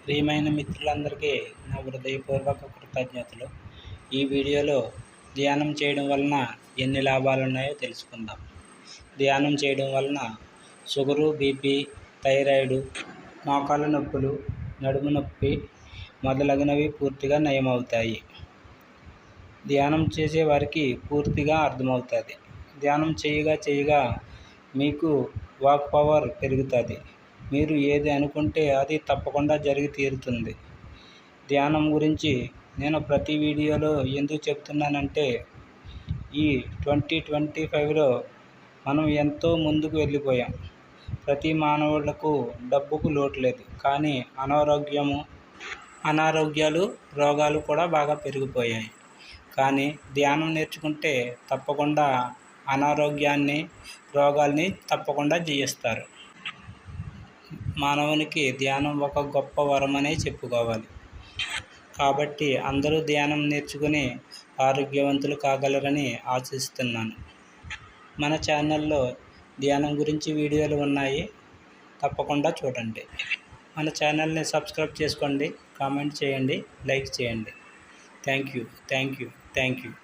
ప్రియమైన మిత్రులందరికీ నా హృదయపూర్వక కృతజ్ఞతలు. ఈ వీడియోలో ధ్యానం చేయడం వలన ఎన్ని లాభాలు ఉన్నాయో తెలుసుకుందాం. ధ్యానం చేయడం వలన షుగరు, బీపీ, థైరాయిడ్, మోకాళ్ళ నొప్పులు, నడుము నొప్పి మొదలగునవి పూర్తిగా నయమవుతాయి. ధ్యానం చేసే వారికి పూర్తిగా అర్థమవుతుంది. ధ్యానం చేయగా మీకు వాక్ పవర్ పెరుగుతుంది. మీరు ఏది అనుకుంటే అది తప్పకుండా జరిగి తీరుతుంది. ధ్యానం గురించి నేను ప్రతి వీడియోలో ఎందుకు చెప్తున్నానంటే, ఈ 2025లో మనం ఎంతో ముందుకు వెళ్ళిపోయాం. ప్రతి మానవులకు డబ్బుకు లోటు లేదు. కానీ అనారోగ్యాలు, రోగాలు కూడా బాగా పెరిగిపోయాయి. కానీ ధ్యానం నేర్చుకుంటే తప్పకుండా అనారోగ్యాన్ని, రోగాల్ని తప్పకుండా జయిస్తారు. మానవునికి ధ్యానం ఒక గొప్ప వరమనే చెప్పుకోవాలి. కాబట్టి అందరూ ధ్యానం నేర్చుకుని ఆరోగ్యవంతులు కాగలరని ఆశిస్తున్నాను. మన ఛానల్లో ధ్యానం గురించి వీడియోలు ఉన్నాయి, తప్పకుండా చూడండి. మన ఛానల్ని సబ్స్క్రైబ్ చేసుకోండి, కామెంట్ చేయండి, లైక్ చేయండి. Thank you.